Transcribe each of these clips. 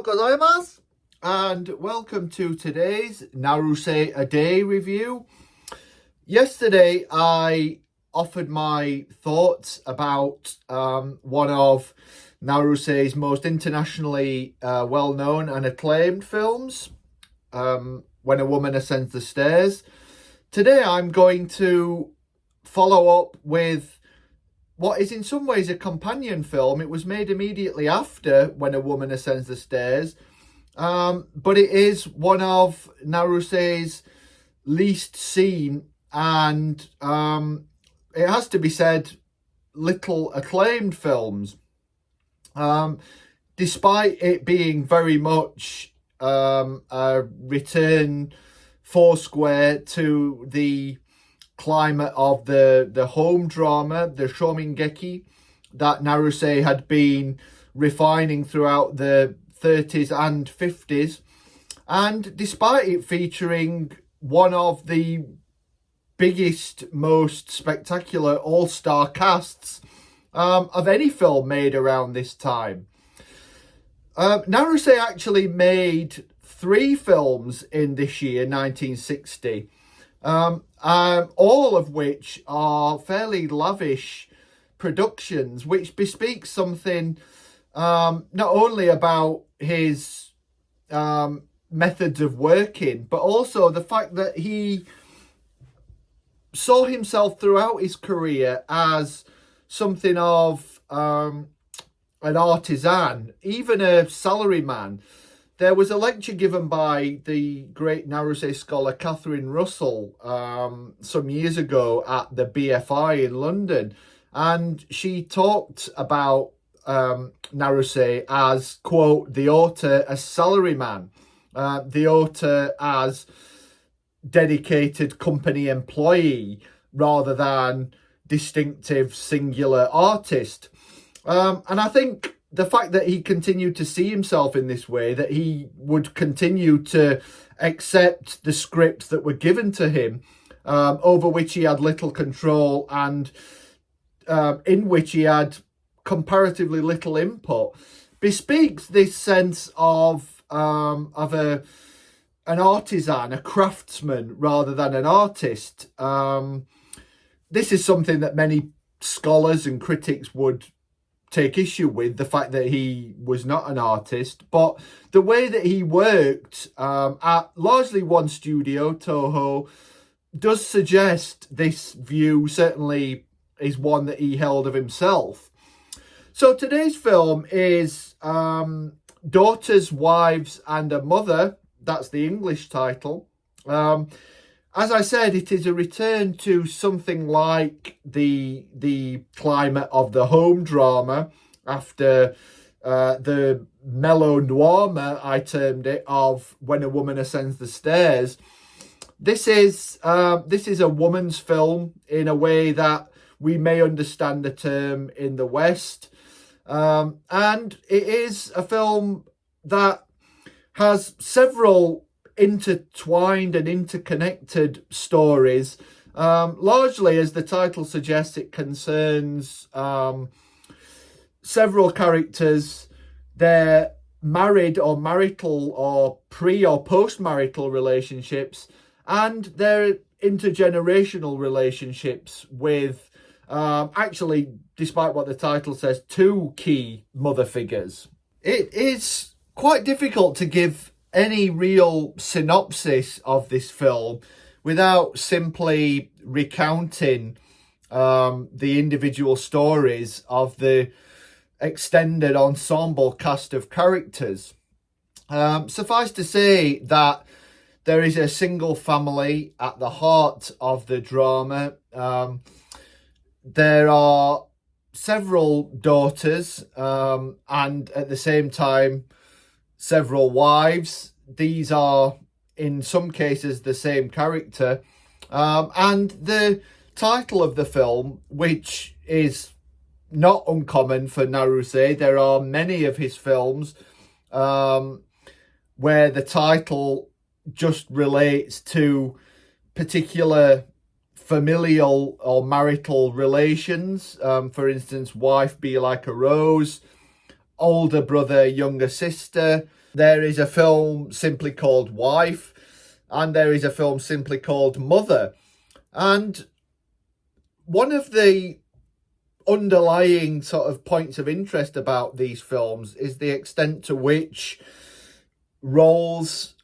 gozaimasu, and welcome to today's Naruse a Day review. Yesterday, I offered my thoughts about one of Naruse's most internationally well-known and acclaimed films, When a Woman Ascends the Stairs. Today, I'm going to follow up with what is in some ways a companion film. It was made immediately after When a Woman Ascends the Stairs, but it is one of Naruse's least seen and, it has to be said, little acclaimed films. Despite it being very much a return foursquare to the climate of the home drama, the shomingeki, that Naruse had been refining throughout the 30s and 50s. And despite it featuring one of the biggest, most spectacular all-star casts of any film made around this time. Naruse actually made 3 films in this year, 1960. All of which are fairly lavish productions, which bespeaks something not only about his methods of working, but also the fact that he saw himself throughout his career as something of an artisan, even a salaryman. There was a lecture given by the great Naruse scholar Catherine Russell some years ago at the BFI in London, and she talked about Naruse as, quote, the author as salaryman, the author as dedicated company employee rather than distinctive singular artist. And I think the fact that he continued to see himself in this way, that he would continue to accept the scripts that were given to him, over which he had little control and in which he had comparatively little input, bespeaks this sense of an artisan, a craftsman, rather than an artist. This is something that many scholars and critics would take issue with, the fact that he was not an artist, but the way that he worked at largely one studio, Toho, does suggest this view certainly is one that he held of himself. So today's film is Daughters, Wives and a Mother. That's the English title. As I said, it is a return to something like the climate of the home drama after the mellow noir, I termed it, of When a Woman Ascends the Stairs. This is a woman's film in a way that we may understand the term in the West, and it is a film that has several intertwined and interconnected stories. Largely, as the title suggests, it concerns several characters, their married or marital or pre or post-marital relationships, and their intergenerational relationships with, actually, despite what the title says, 2 key mother figures. It is quite difficult to give any real synopsis of this film without simply recounting the individual stories of the extended ensemble cast of characters. Suffice to say that there is a single family at the heart of the drama. There are several daughters and at the same time several wives. These are in some cases the same character, and the title of the film, which is not uncommon for Naruse. There are many of his films where the title just relates to particular familial or marital relations. For instance, Wife Be Like a Rose, Older Brother, Younger Sister, There is a film simply called Wife, and there is a film simply called Mother. And one of the underlying sort of points of interest about these films is the extent to which roles,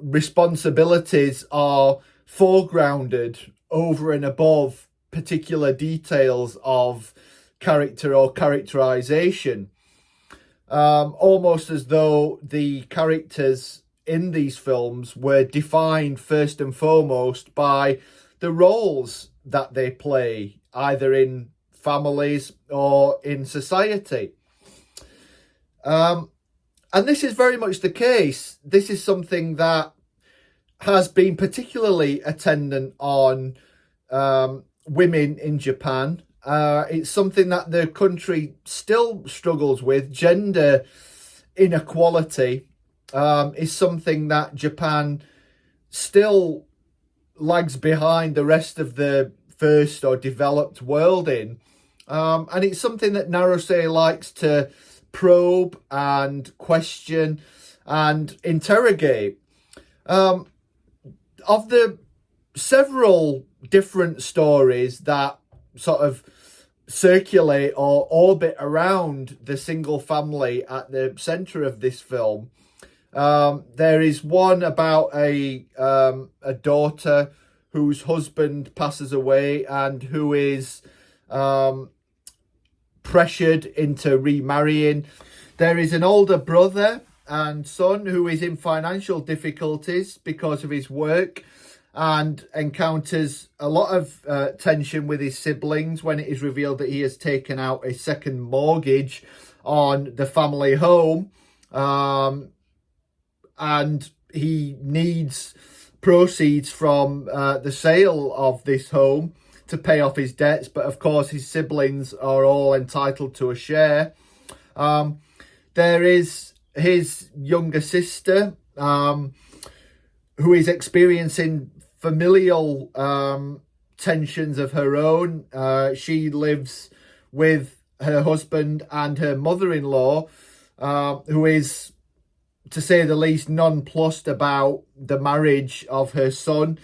responsibilities are foregrounded over and above particular details of character or characterization. Almost as though the characters in these films were defined first and foremost by the roles that they play, either in families or in society. And this is very much the case. This is something that has been particularly attendant on women in Japan. It's something that the country still struggles with. Gender inequality is something that Japan still lags behind the rest of the first or developed world in. And it's something that Naruse likes to probe and question and interrogate. Of the several different stories that sort of circulate or orbit around the single family at the centre of this film, there is one about a daughter whose husband passes away and who is pressured into remarrying. There is an older brother and son who is in financial difficulties because of his work and encounters a lot of tension with his siblings when it is revealed that he has taken out a second mortgage on the family home, and he needs proceeds from the sale of this home to pay off his debts, but of course his siblings are all entitled to a share. There is his younger sister, who is experiencing familial tensions of her own. She lives with her husband and her mother-in-law, who is, to say the least, nonplussed about the marriage of her son.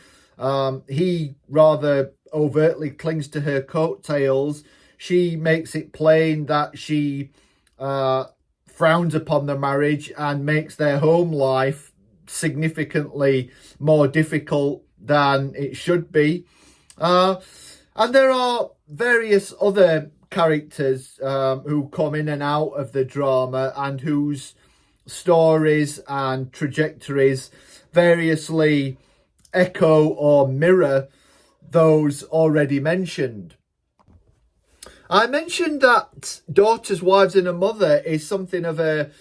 He rather overtly clings to her coattails. She makes it plain that she frowns upon the marriage and makes their home life significantly more difficult than it should be. And there are various other characters who come in and out of the drama and whose stories and trajectories variously echo or mirror those already mentioned. I mentioned that Daughters, Wives and a Mother is something of a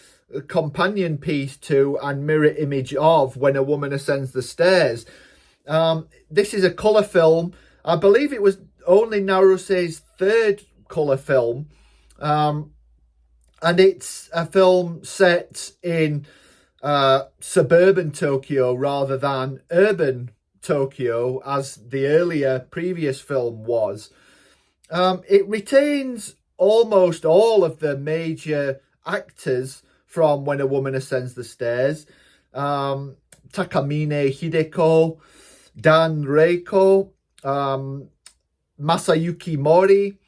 companion piece to and mirror image of When a Woman Ascends the Stairs. This is a colour film. I believe it was only Naruse's third colour film. And it's a film set in suburban Tokyo rather than urban Tokyo, as the earlier previous film was. It retains almost all of the major actors from When a Woman Ascends the Stairs. Takamine Hideko, Dan Reiko, Masayuki Mori,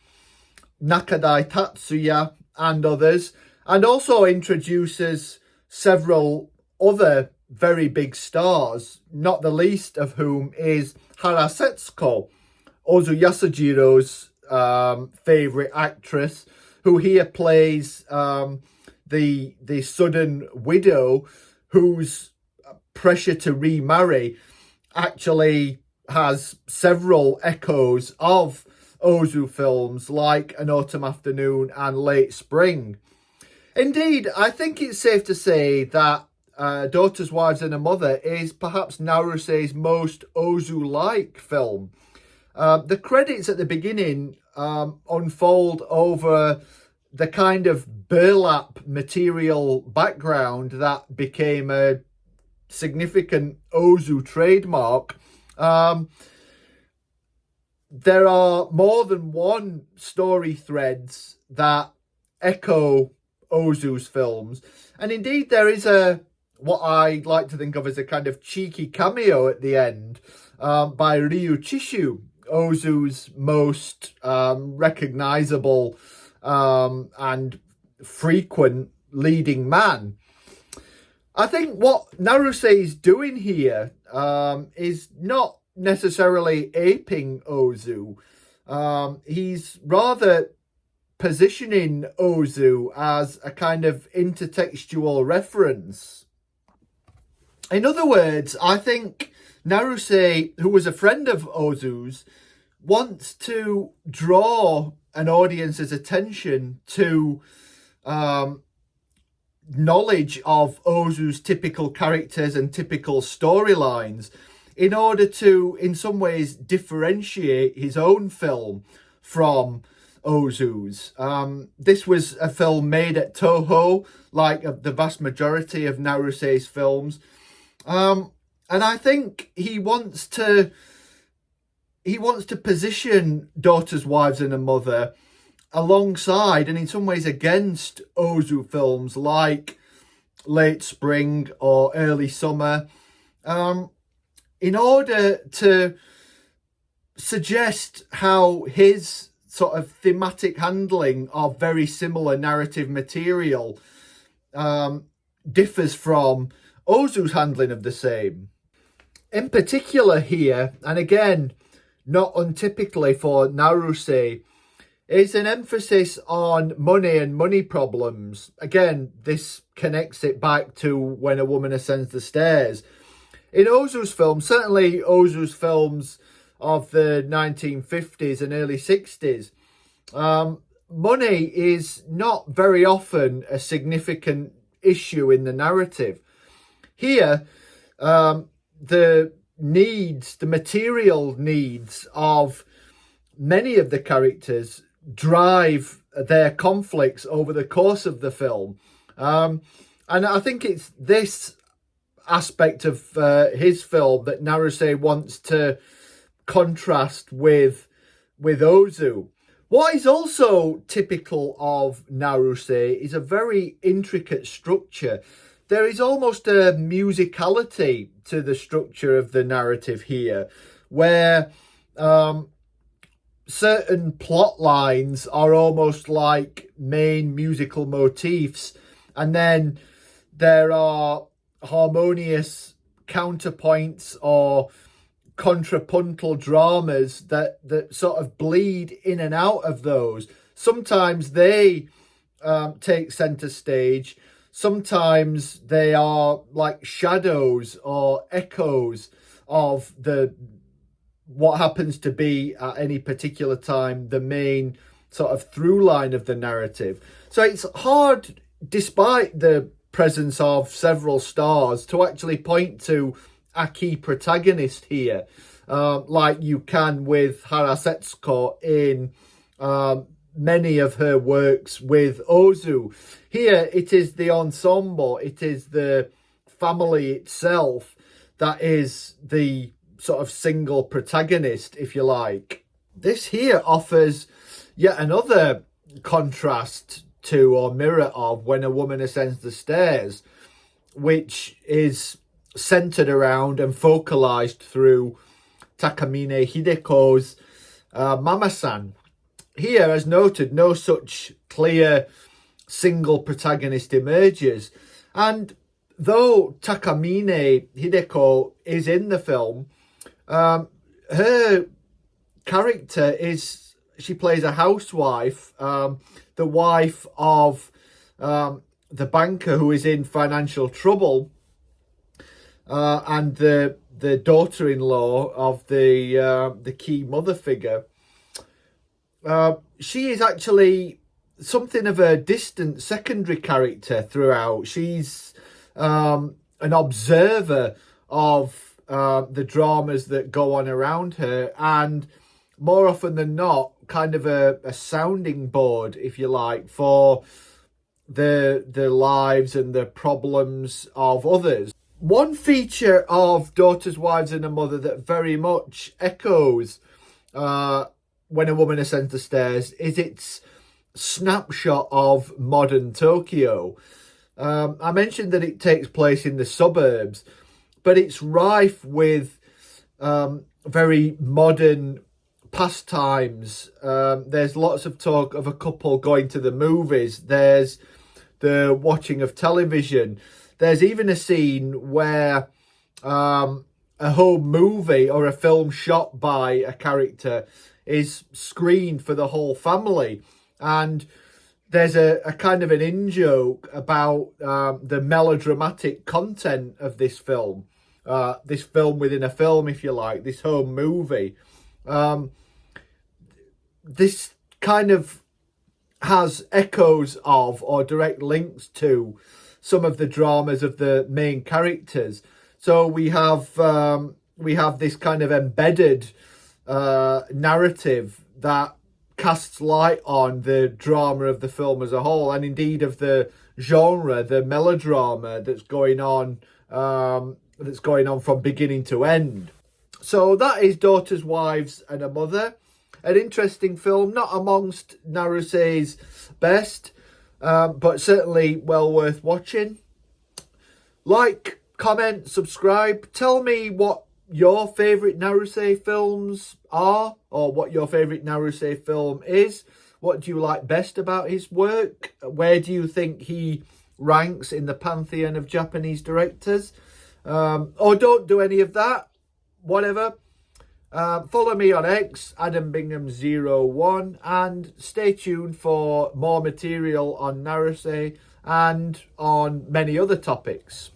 Nakadai Tatsuya, and others, and also introduces several other very big stars, not the least of whom is Hara Setsuko, Ozu Yasujiro's favourite actress, who here plays the sudden widow whose pressure to remarry actually has several echoes of Ozu films like An Autumn Afternoon and Late Spring. Indeed, I think it's safe to say that Daughters, Wives and a Mother is perhaps Naruse's most Ozu-like film. The credits at the beginning unfold over the kind of burlap material background that became a significant Ozu trademark. There are more than one story threads that echo Ozu's films, And indeed, there is what I like to think of as a kind of cheeky cameo at the end by Ryu Chishu, Ozu's most recognizable and frequent leading man. I think what Naruse is doing here is not necessarily aping Ozu. He's rather positioning Ozu as a kind of intertextual reference. In other words, I think Naruse, who was a friend of Ozu's, wants to draw an audience's attention to knowledge of Ozu's typical characters and typical storylines in order to, in some ways, differentiate his own film from Ozu's. This was a film made at Toho, like the vast majority of Naruse's films. And I think he wants to position Daughters, Wives and a Mother alongside and in some ways against Ozu films like Late Spring or Early Summer, in order to suggest how his sort of thematic handling of very similar narrative material differs from Ozu's handling of the same. In particular here, and again, not untypically for Naruse, is an emphasis on money and money problems. Again, this connects it back to When a Woman Ascends the Stairs. In Ozu's films, certainly Ozu's films of the 1950s and early 60s, money is not very often a significant issue in the narrative. Here, the material needs of many of the characters drive their conflicts over the course of the film. And I think it's this aspect of his film that Naruse wants to contrast with Ozu. What is also typical of Naruse is a very intricate structure. There is almost a musicality to the structure of the narrative here, where certain plot lines are almost like main musical motifs, and then there are harmonious counterpoints or contrapuntal dramas that sort of bleed in and out of those. Sometimes they take center stage. Sometimes they are like shadows or echoes of what happens to be at any particular time the main sort of through line of the narrative. So it's hard, despite the presence of several stars, to actually point to a key protagonist here, like you can with Hara Setsuko in many of her works with Ozu. Here it is the ensemble, it is the family itself that is the sort of single protagonist, if you like. This here offers yet another contrast to or mirror of When a Woman Ascends the Stairs, which is centered around and focalized through Takamine Hideko's Mama-san. Here, as noted, no such clear single protagonist emerges. And though Takamine Hideko is in the film, her character she plays a housewife, the wife of the banker who is in financial trouble, and the daughter-in-law of the key mother figure. She is actually something of a distant secondary character throughout. She's an observer of the dramas that go on around her, and more often than not, kind of a sounding board, if you like, for the lives and the problems of others. One feature of Daughters, Wives and a Mother that very much echoes When a Woman Ascends the Stairs is its snapshot of modern Tokyo. I mentioned that it takes place in the suburbs, but it's rife with very modern pastimes. There's lots of talk of a couple going to the movies. There's the watching of television. There's even a scene where a home movie or a film shot by a character is screened for the whole family. And there's a kind of an in-joke about the melodramatic content of this film. This film within a film, if you like, this home movie. This kind of has echoes of or direct links to some of the dramas of the main characters. So we have this kind of embedded narrative that casts light on the drama of the film as a whole, and indeed of the genre, the melodrama that's going on from beginning to end. So that is Daughters, Wives and a Mother. An interesting film, not amongst Naruse's best, but certainly well worth watching. Like, comment, subscribe. Tell me what your favourite Naruse films are, or what your favourite Naruse film is. What do you like best about his work? Where do you think he ranks in the pantheon of Japanese directors? Or don't do any of that. Whatever. Follow me on X, AdamBingham01, and stay tuned for more material on Naruse and on many other topics.